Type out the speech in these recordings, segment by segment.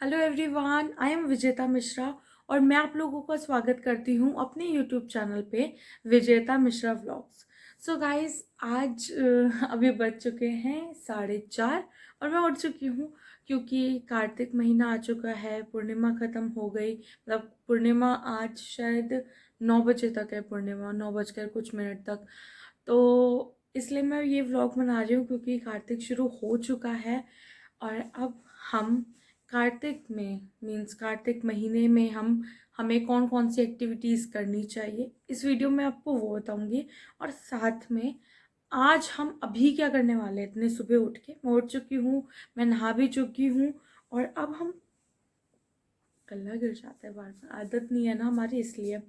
Hello everyone, I am विजेता मिश्रा और मैं आप लोगों का स्वागत करती हूँ अपने यूट्यूब चैनल पे विजेता मिश्रा व्लॉग्स। सो गाइस, आज अभी बज चुके हैं 4:30 और मैं उठ चुकी हूँ क्योंकि कार्तिक महीना आ चुका है। पूर्णिमा ख़त्म हो गई, मतलब पूर्णिमा आज शायद 9 बजे तक है, पूर्णिमा 9 बजकर कुछ मिनट तक। तो इसलिए मैं ये व्लॉग बना रही हूँ क्योंकि कार्तिक शुरू हो चुका है और अब हम कार्तिक में मीन्स कार्तिक महीने में हमें कौन कौन सी एक्टिविटीज़ करनी चाहिए इस वीडियो में आपको वो बताऊंगी। और साथ में आज हम अभी क्या करने वाले हैं। इतने सुबह उठ के मैं उठ चुकी हूँ, मैं नहा भी चुकी हूँ और अब हम गला गिर जाता है बार बार, आदत नहीं है ना हमारी, इसलिए।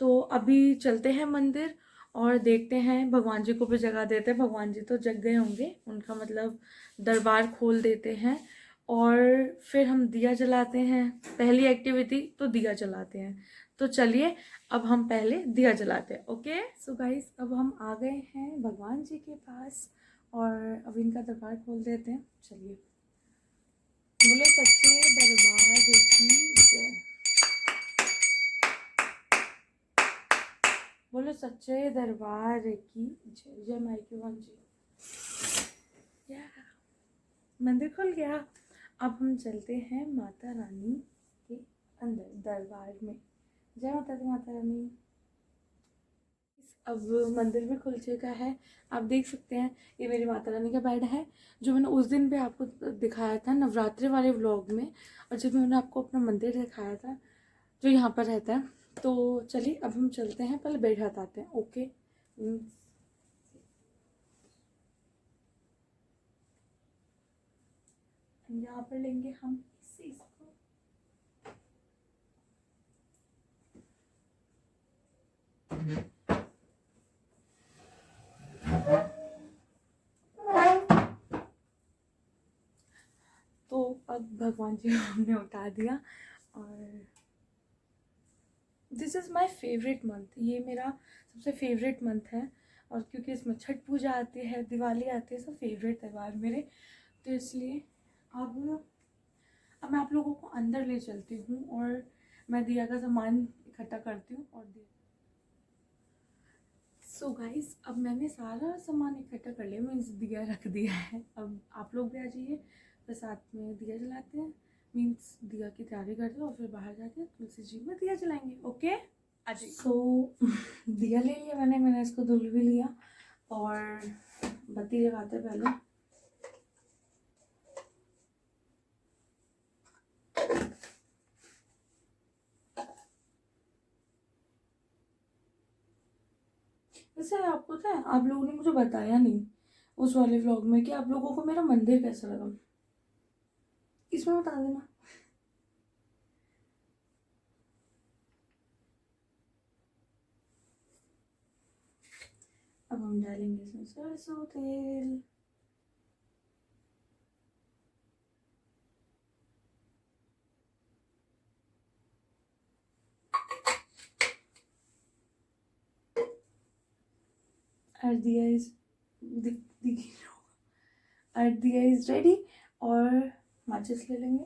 तो अभी चलते हैं मंदिर और देखते हैं, भगवान जी को भी जगा देते हैं। भगवान जी तो जग गए होंगे, उनका मतलब दरबार खोल देते हैं और फिर हम दिया जलाते हैं। पहली एक्टिविटी तो दिया जलाते हैं, तो चलिए अब हम पहले दिया जलाते हैं। ओके सो गाइस, अब हम आ गए हैं भगवान जी के पास और अब इनका दरबार खोल देते हैं। चलिए, बोलो सच्चे दरबार की जय। बोलो सच्चे दरबार की जय। जय माइकी वन जी। या मंदिर खुल गया। अब हम चलते हैं माता रानी के अंदर दरबार में। जय माता दी, माता रानी। अब मंदिर भी खुल चुका है, आप देख सकते हैं। ये मेरी माता रानी का बेड है जो मैंने उस दिन पे आपको दिखाया था नवरात्रि वाले व्लॉग में, और जब मैंने आपको अपना मंदिर दिखाया था जो यहाँ पर रहता है। तो चलिए अब हम चलते हैं, पहले बेड हटाते हैं। ओके, यहाँ पर लेंगे हम इसको। तो अब भगवान जी को हमने उठा दिया और this is my favourite month. ये मेरा सबसे फेवरेट मंथ है और क्योंकि इसमें छठ पूजा आती है, दिवाली आती है, सब फेवरेट त्यौहार मेरे, तो इसलिए अब मैं आप लोगों को अंदर ले चलती हूँ और मैं दिया का सामान इकट्ठा करती हूँ और सो गाइस, अब मैंने सारा सामान इकट्ठा कर लिया, मीन्स दिया रख दिया है। अब आप लोग भी आ जाइए, फिर साथ में दिया जलाते हैं, मीन्स दिया की तैयारी करते हैं और फिर बाहर जाके तुलसी जी में दिया जलाएंगे। ओके आ जाइए। सो दिया ले लिया मैंने इसको धुल भी लिया और बत्ती लगाते पहले। वैसे आपको पता है, आप लोगों ने मुझे बताया नहीं उस वाले व्लॉग में कि आप लोगों को मेरा मंदिर कैसा लगा, इसमें बता देना। अब हम डालेंगे इसमें सरसों तेल। और दिया इज और दिया इज रेडी। और माचिस ले लेंगे।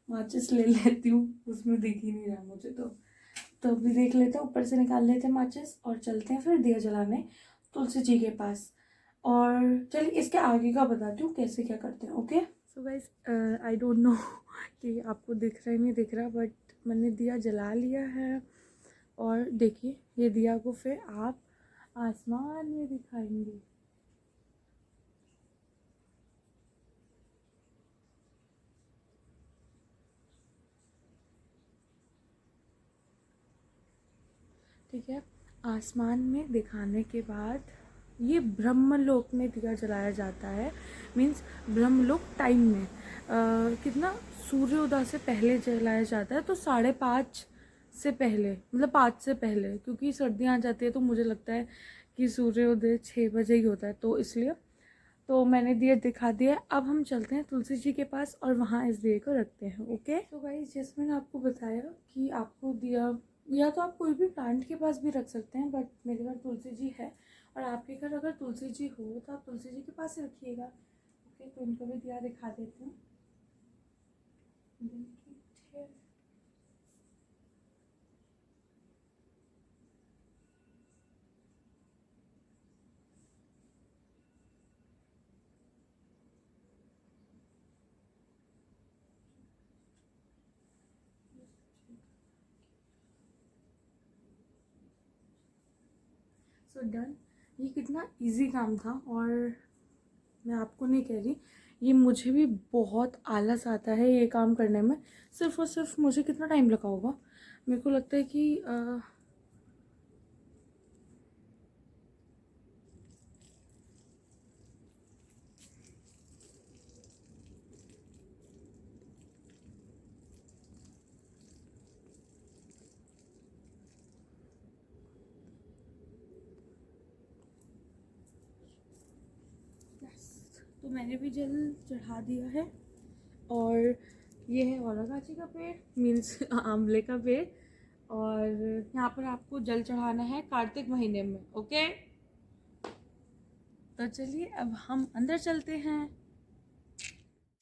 माचिस ले लेती हूँ, उसमें दिख ही नहीं रहा मुझे, तो अभी देख लेते हैं, ऊपर से निकाल लेते हैं माचिस और चलते हैं फिर दिया जलाने तुलसी जी के पास। और चलिए इसके आगे का बताती हूँ कैसे क्या करते हैं। Okay so guys, I don't know कि आपको दिख रहा है नहीं दिख रहा, बट मैंने दिया जला लिया है और देखिए ये दिया को फिर आप आसमान में दिखाएंगे। ठीक है, आसमान में दिखाने के बाद ये ब्रह्मलोक में दिया जलाया जाता है, मीन्स ब्रह्मलोक टाइम में कितना सूर्योदय से पहले जलाया जाता है, तो 5:30 से पहले, मतलब 5 से पहले, क्योंकि सर्दियाँ आ जाती है तो मुझे लगता है कि सूर्योदय 6 बजे ही होता है, तो इसलिए तो मैंने दिया दिखा दिया। अब हम चलते हैं तुलसी जी के पास और वहाँ इस दिए को रखते हैं। ओके तो गाइस, जैसे मैंने आपको बताया कि आपको दिया या तो आप कोई भी प्लांट के पास भी रख सकते हैं, बट मेरे पास तुलसी जी है और आपके घर अगर तुलसी जी हो तो आप तुलसी जी के पास ही रखिएगा। ओके, तो इनको भी दिया दिखा देती हूँ। So done. ये कितना इजी काम था, और मैं आपको नहीं कह रही, ये मुझे भी बहुत आलस आता है ये काम करने में। सिर्फ और सिर्फ मुझे कितना टाइम लगा होगा, मेरे को लगता है कि तो मैंने भी जल चढ़ा दिया है। और ये है औरंगाची का पेड़, मीन्स आंवले का पेड़। और यहाँ पर आपको जल चढ़ाना है कार्तिक महीने में। ओके, तो चलिए अब हम अंदर चलते हैं।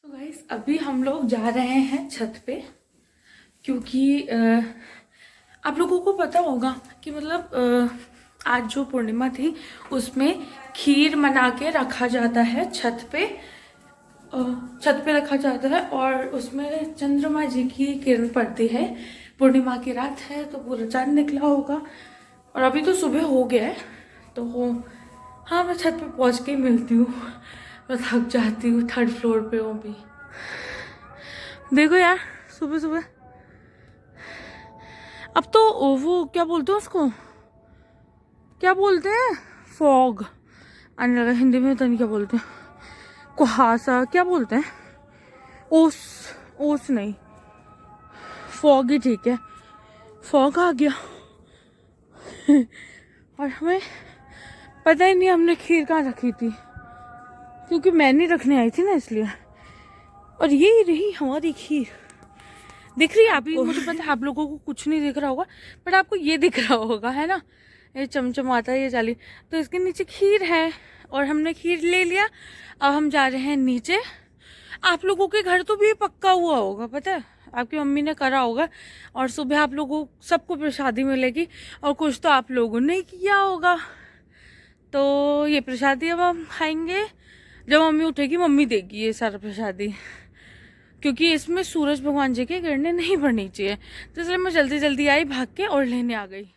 तो गाइस अभी हम लोग जा रहे हैं छत पे, क्योंकि आप लोगों को पता होगा कि मतलब आज जो पूर्णिमा थी उसमें खीर बना के रखा जाता है छत पे। छत पे रखा जाता है और उसमें चंद्रमा जी की किरण पड़ती है। पूर्णिमा की रात है तो पूरा चांद निकला होगा, और अभी तो सुबह हो गया है। तो हाँ, मैं छत पे पहुंच के ही मिलती हूँ। मैं थक जाती हूँ, थर्ड फ्लोर पे हूँ अभी। देखो यार, सुबह सुबह अब तो वो क्या बोलते हैं उसको, क्या बोलते हैं, फॉग आने लगा। हिंदी में तो नहीं क्या बोलते हैं, कुहासा क्या बोलते हैं, ओस, ओस नहीं, फॉग ही ठीक है। फॉग आ गया और हमें पता ही नहीं हमने खीर कहाँ रखी थी, क्योंकि मैं नहीं रखने आई थी ना इसलिए। और ये रही हमारी खीर, दिख रही है आपको? मुझे पता है आप लोगों को कुछ नहीं दिख रहा होगा, बट आपको ये दिख रहा होगा, है ना, ये चमचमाता है ये जाली। तो इसके नीचे खीर है और हमने खीर ले लिया। अब हम जा रहे हैं नीचे। आप लोगों के घर तो भी पक्का हुआ होगा, पता है, आपकी मम्मी ने करा होगा, और सुबह आप लोगों सबको प्रसादी मिलेगी, और कुछ तो आप लोगों ने किया होगा। तो ये प्रसादी अब हम खाएंगे। जब मम्मी उठेगी मम्मी देगी ये सारा प्रसादी, क्योंकि इसमें सूरज भगवान जी के गिरने नहीं पड़नी चाहिए। तो इसलिए मैं जल्दी जल्दी आई भाग के और लेने आ गई।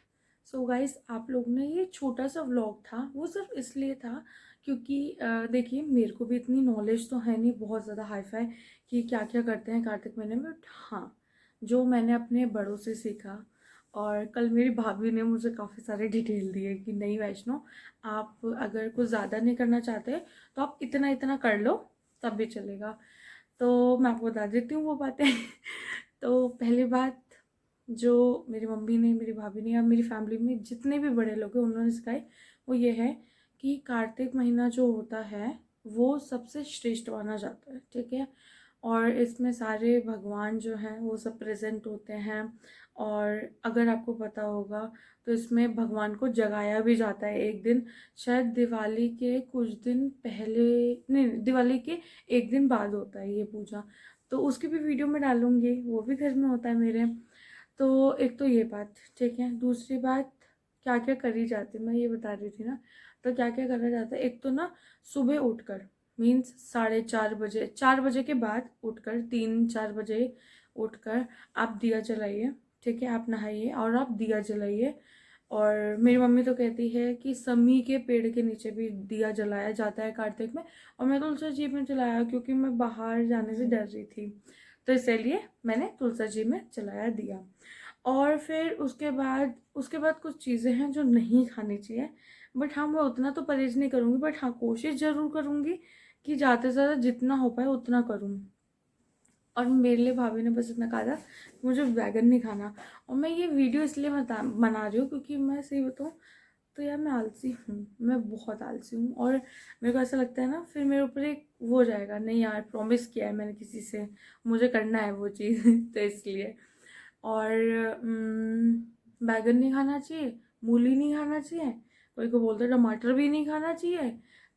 सो गाइस, आप लोग ने ये छोटा सा व्लॉग था वो सिर्फ इसलिए था क्योंकि देखिए मेरे को भी इतनी नॉलेज तो है नहीं बहुत ज़्यादा हाई फाई कि क्या क्या करते हैं कार्तिक महीने में। बट हाँ, जो मैंने अपने बड़ों से सीखा, और कल मेरी भाभी ने मुझे काफ़ी सारे डिटेल दिए कि नहीं वैष्णो, आप अगर कुछ ज़्यादा नहीं करना चाहते तो आप इतना इतना कर लो तब भी चलेगा। तो मैं आपको बता देती हूँ वो बातें तो पहली बात जो मेरी मम्मी ने, मेरी भाभी ने, या मेरी फैमिली में जितने भी बड़े लोग हैं उन्होंने सिखाई, वो ये है कि कार्तिक महीना जो होता है वो सबसे श्रेष्ठ माना जाता है, ठीक है। और इसमें सारे भगवान जो हैं वो सब प्रेजेंट होते हैं। और अगर आपको पता होगा तो इसमें भगवान को जगाया भी जाता है एक दिन, शायद दिवाली के कुछ दिन पहले, नहीं, दिवाली के एक दिन बाद होता है ये पूजा। तो उसकी भी वीडियो मैं डालूंगी, वो भी घर में होता है मेरे। तो एक तो ये बात ठीक है। दूसरी बात, क्या क्या करी जाती है मैं ये बता रही थी ना। तो क्या क्या करा जाता है, एक तो ना सुबह उठकर, मीन्स 4:30 बजे, 4 बजे के बाद उठकर, 3-4 बजे उठकर आप दिया जलाइए, ठीक है। आप नहाइए और आप दिया जलाइए। और मेरी मम्मी तो कहती है कि समी के पेड़ के नीचे भी दिया जलाया जाता है कार्तिक में। और मैं तुलसी जी में जलाया क्योंकि मैं बाहर जाने से डर रही थी, तो इसलिए मैंने तुलसी जी में जलाया दिया। और फिर उसके बाद कुछ चीज़ें हैं जो नहीं खानी चाहिए। बट हाँ, मैं उतना तो परहेज नहीं करूँगी, बट हाँ कोशिश ज़रूर करूँगी कि ज़्यादा से ज़्यादा जितना हो पाए उतना करूँ। और मेरे लिए भाभी ने बस इतना कहा था कि मुझे बैगन नहीं खाना। और मैं ये वीडियो इसलिए बना रही हूँ क्योंकि मैं सही बताऊँ तो यार मैं आलसी हूँ, मैं बहुत आलसी हूँ। और मेरे को ऐसा लगता है ना, फिर मेरे ऊपर एक वो हो जाएगा, नहीं यार प्रॉमिस किया है मैंने किसी से, मुझे करना है वो चीज़ तो इसलिए। और बैगन नहीं खाना चाहिए, मूली नहीं खाना चाहिए, कोई को बोलते हैं टमाटर भी नहीं खाना चाहिए,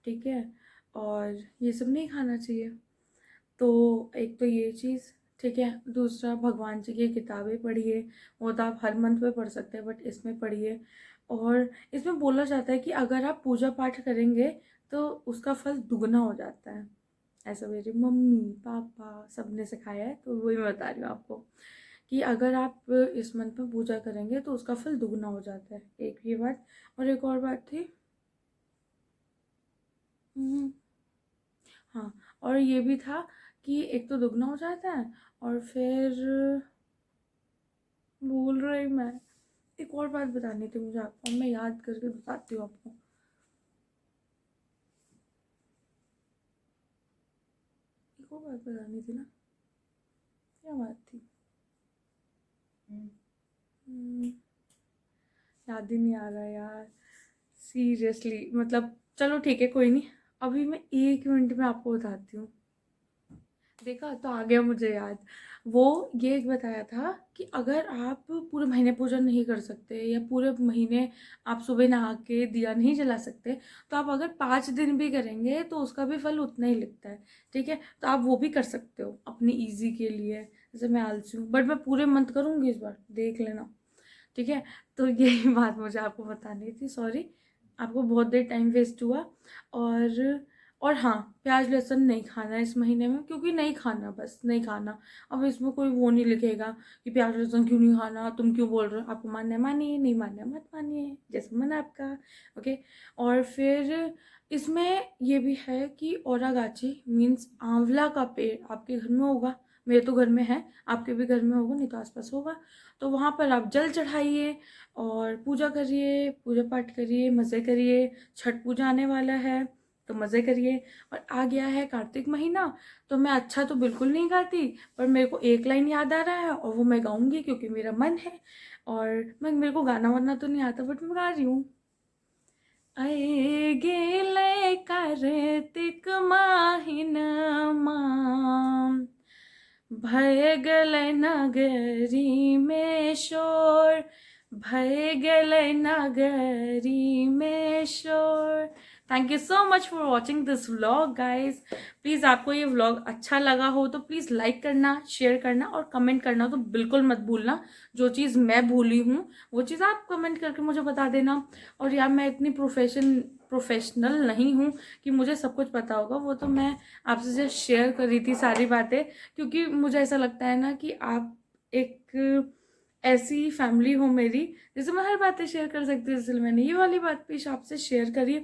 ठीक है, और ये सब नहीं खाना चाहिए। तो एक तो ये चीज़, ठीक है। दूसरा, भगवान जी की किताबें पढ़िए, वो तो आप हर मंथ में पढ़ सकते हैं, बट इसमें पढ़िए। और इसमें बोला जाता है कि अगर आप पूजा पाठ करेंगे तो उसका फल दुगना हो जाता है। ऐसा मेरी मम्मी पापा सब ने सिखाया है, तो वही मैं बता रही हूँ आपको कि अगर आप इस मंथ में पूजा करेंगे तो उसका फल दुगना हो जाता है। एक ये बात, और एक और बात थी, हम्म, हाँ, और ये भी था कि एक तो दुगना हो जाता है, और फिर भूल रही मैं, एक और बात बतानी थी मुझे आपको, मैं याद करके बताती हूँ आपको। एक और बात बतानी थी ना, क्या बात थी? हम्म, याद ही नहीं आ रहा यार, सीरियसली। मतलब चलो ठीक है, कोई नहीं, अभी मैं 1 मिनट में आपको बताती हूँ। देखा तो आ गया मुझे याद। वो ये बताया था कि अगर आप पूरे महीने पूजा नहीं कर सकते या पूरे महीने आप सुबह नहा के दिया नहीं जला सकते, तो आप अगर 5 दिन भी करेंगे तो उसका भी फल उतना ही लगता है, ठीक है। तो आप वो भी कर सकते हो अपनी ईजी के लिए। जैसे मैं आलसी हूँ, बट मैं पूरे मंथ करूँगी इस बार, देख लेना, ठीक है। तो यही बात मुझे आपको बतानी थी, सॉरी आपको बहुत देर टाइम वेस्ट हुआ। और और हाँ, प्याज लहसुन नहीं खाना इस महीने में, क्योंकि नहीं खाना, बस नहीं खाना। अब इसमें कोई वो नहीं लिखेगा कि प्याज लहसुन क्यों नहीं खाना, तुम क्यों बोल रहे हो, आपको मानना है मानिए, नहीं मानना है मत मानिए, जैसा मन आपका। ओके। और फिर इसमें ये भी है कि औरागाची मीन्स आंवला का पेड़ आपके घर में होगा, मेरे तो घर में है, आपके भी घर में होगा, नहीं तो आसपास होगा। तो वहाँ पर आप जल चढ़ाइए और पूजा करिए, पूजा पाठ करिए, मज़े करिए। छठ पूजा आने वाला है तो मज़े करिए। और आ गया है कार्तिक महीना, तो मैं अच्छा तो बिल्कुल नहीं गाती, पर मेरे को एक लाइन याद आ रहा है और वो मैं गाऊंगी क्योंकि मेरा मन है। और मेरे को गाना वाना तो नहीं आता, बट मैं गा रही हूँ। आए गेले कार्तिक माहिनमा, भय गले नगरी में शोर, भय गले नगरी में शोर। Thank you so much for watching this vlog guys. Please आपको ये व्लॉग अच्छा लगा हो तो प्लीज़ लाइक करना, शेयर करना और कमेंट करना तो बिल्कुल मत भूलना। जो चीज़ मैं भूली हूँ वो चीज़ आप कमेंट करके मुझे बता देना। और यार, मैं इतनी प्रोफेशनल नहीं हूँ कि मुझे सब कुछ पता होगा, वो तो मैं आपसे जस्ट शेयर कर रही थी सारी बातें, क्योंकि मुझे ऐसा लगता है ना कि आप एक ऐसी फैमिली हो मेरी जिससे मैं हर बातें शेयर कर सकती हूँ, इसलिए मैंने ये वाली बात भी आपसे शेयर करी।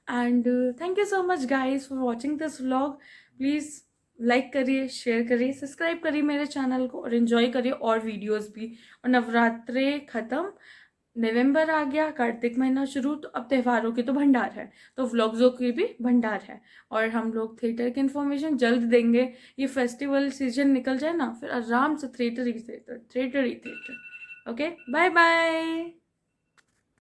And thank you so much guys for watching this vlog. Please like करिए, शेयर करिए, सब्सक्राइब करिए मेरे चैनल को और इन्जॉय करिए और वीडियोस भी। और नवरात्रे ख़त्म, नवंबर आ गया, कार्तिक महीना शुरू, तो अब त्योहारों की तो भंडार है, तो व्लॉग्सों की भी भंडार है। और हम लोग थिएटर की इन्फॉर्मेशन जल्द देंगे। ये फेस्टिवल सीजन निकल जाए ना, फिर आराम से थिएटर ही थिएटर, थिएटर ही थिएटर। Okay, bye bye.